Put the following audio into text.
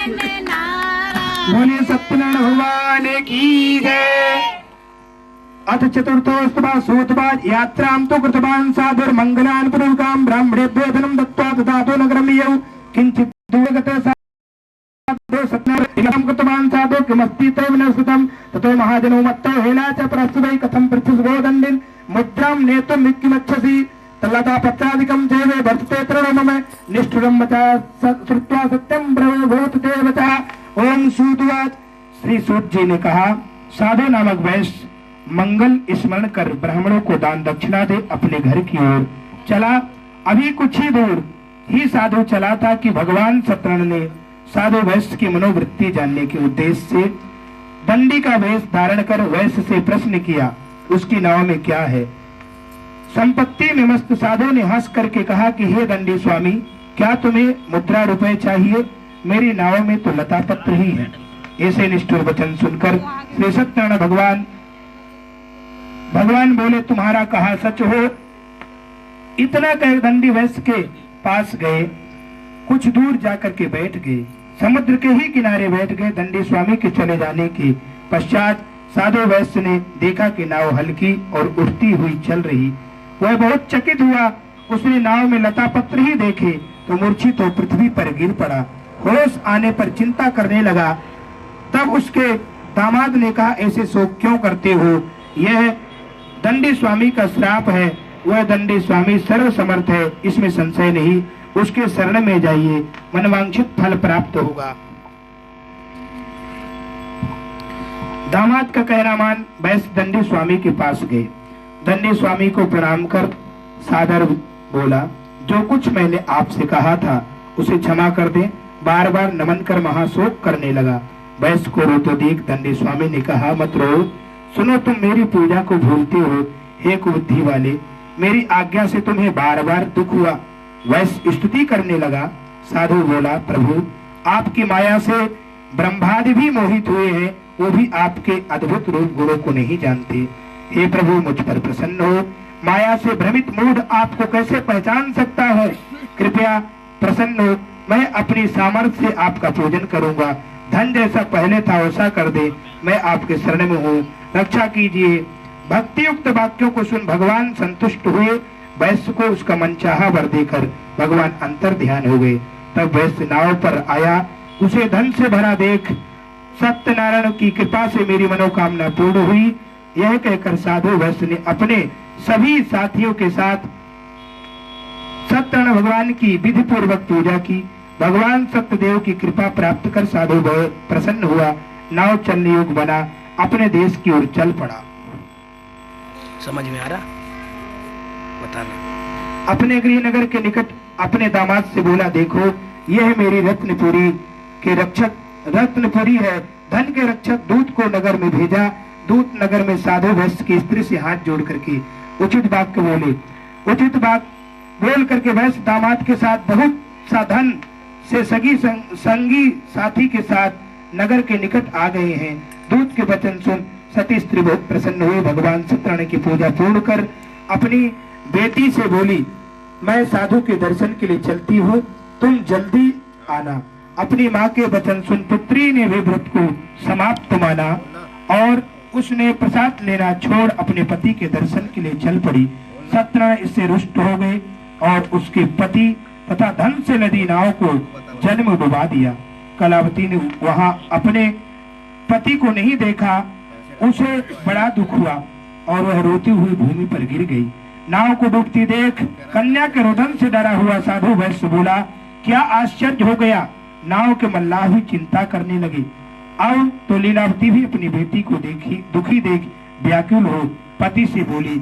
बोलिए सत्यनारायण भगवान की जय। अथ चतुर्थोस्तुभा सूतवाद यात्रां तो कृतवान् साधुर्मंगलान् पुरुषां ब्राह्मणेभ्यो धनं दत्त्वा ददातो नगरं यौ किंचित् दूरगतः साधु सत्यनारायणं कृतवान् साधु किमस्ति तव न सुतं ततो महाजनो मत्तो हेला च प्रस्तुतै कथं पृच्छुसुभो दण्डिन् मुद्रां नेतुं किमच्छसि तल्लता पत्रादिकं देवे वर्तते तृणं मम निष्ठुरं वचा श्रुत्वा सत्यं ब्रवीमि भूतते वचा। ओम सूतवाद। श्री सूत जी ने कहा, साधु नामक वैश्य मंगल स्मरण कर ब्राह्मणों को दान दक्षिणा दे अपने घर की ओर चला। अभी कुछ ही दूर ही साधु चला था कि भगवान सत्यनारायण ने साधु वैश्य की मनोवृत्ति जानने के उद्देश्य से दंडी का वेश धारण कर वैश्य से प्रश्न किया, उसकी नाव में क्या है। संपत्ति में मस्त साधु ने हंस करके कहा कि हे दंडी स्वामी, क्या तुम्हें मुद्रा रुपए चाहिए? मेरी नाव में तो लता पत्र ही है। ऐसे निष्ठुर वचन सुनकर श्री सत्यनारायण भगवान बोले, तुम्हारा कहा सच हो। इतना कह दंडी वैश्य के पास गए, कुछ दूर जाकर के बैठ गए, समुद्र के ही किनारे बैठ गए। दंडी स्वामी के चले जाने के पश्चात साधु वैश्य ने देखा कि नाव हल्की और उठती हुई चल रही। वह बहुत चकित हुआ। उसने नाव में लता पत्र ही देखे तो मूर्छित हो पृथ्वी पर गिर पड़ा। होश आने पर चिंता करने लगा। तब उसके दामाद ने कहा, ऐसे शोक क्यों करते हो? यह दंडी स्वामी का श्राप है। वह दंडी स्वामी सर्व समर्थ है, इसमें संशय नहीं। उसके शरण में जाइए, मनवांछित फल प्राप्त होगा। दामाद का कहना मान वैश्य दंडी स्वामी के पास गए। दंडी स्वामी को प्रणाम कर सादर बोला, जो कुछ मैंने आपसे कहा था उसे क्षमा कर दें। बार बार नमन कर महाशोक करने लगा। वैश्य को रोते देख दंडी स्वामी ने कहा, मत रो, सुनो, तुम मेरी पूजा को भूलते हो। हे कुबुद्धि वाले, मेरी आज्ञा से तुम्हें बार बार दुख हुआ। वैश्य स्तुति करने लगा। साधु बोला, प्रभु, आपकी माया से ब्रह्मादि भी मोहित हुए हैं, वो भी आपके अद्भुत रूप गुणों को नहीं जानते। हे प्रभु, मुझ पर प्रसन्न हो। माया से भ्रमित मूढ़ आपको कैसे पहचान सकता है? कृपया प्रसन्न हो, मैं अपनी सामर्थ्य से आपका पूजन करूंगा। धन जैसा पहले था वैसा कर दे, मैं आपके शरण में हूँ, रक्षा कीजिए। भक्ति युक्त वाक्यों को सुन भगवान संतुष्ट हुए। वैश्य को उसका मनचाहा वर देकर भगवान अंतर ध्यान हो गए। तब वैश्य नाव पर आया। उसे धन से भरा देख सत्यनारायण की कृपा से मेरी मनोकामना पूर्ण हुई। यह कहकर साधु वैश्य ने अपने सभी साथियों के साथ सत्यनारायण भगवान की विधि पूर्वक पूजा की। भगवान सत्यदेव की कृपा प्राप्त कर साधु प्रसन्न हुआ। नाव चलने योग्य बना, अपने देश की ओर चल पड़ा। समझ में आ रहा? बताना। अपने गृह नगर के निकट अपने दामाद से बोला, देखो, यह मेरी रत्नपुरी के रक्षक रत्नपुरी है। धन के रक्षक दूत को नगर में भेजा। दूत नगर में साधु वैश्य की स्त्री से हाथ जोड़ करके उचित वाक्य बोले। उचित वाक्य बोल करके वैश्य दामाद के साथ बहुत सा धन से संगी साथी के साथ नगर के निकट आ गए हैं। दूत के वचन सुन सती स्त्री बहुत प्रसन्न हुई। भगवान सत्यनारायण की पूजा पूर्ण कर अपनी बेटी से बोली, मैं साधु के दर्शन के लिए चलती हूँ, तुम जल्दी आना। अपनी माँ के वचन सुन पुत्री ने भी व्रत को समाप्त माना और उसने प्रसाद लेना छोड़ अपने पति के दर्शन के लिए चल पड़ी। सत्यनारायण इससे रुष्ट हो गए और उसके पति तथा धन से लदी नाव को जल में डुबा दिया। कलावती ने वहां अपने पति को नहीं देखा। उसे बड़ा दुख हुआ और वह रोती हुई भूमि पर गिर गई। नाव को डूबती देख कन्या के रोदन से डरा हुआ साधु वैश्य बोला, क्या आश्चर्य हो गया? नाव के मल्लाह भी चिंता करने लगे। अब तो लीलावती भी अपनी बेटी को दुखी देख व्याकुल हो पति से बोली,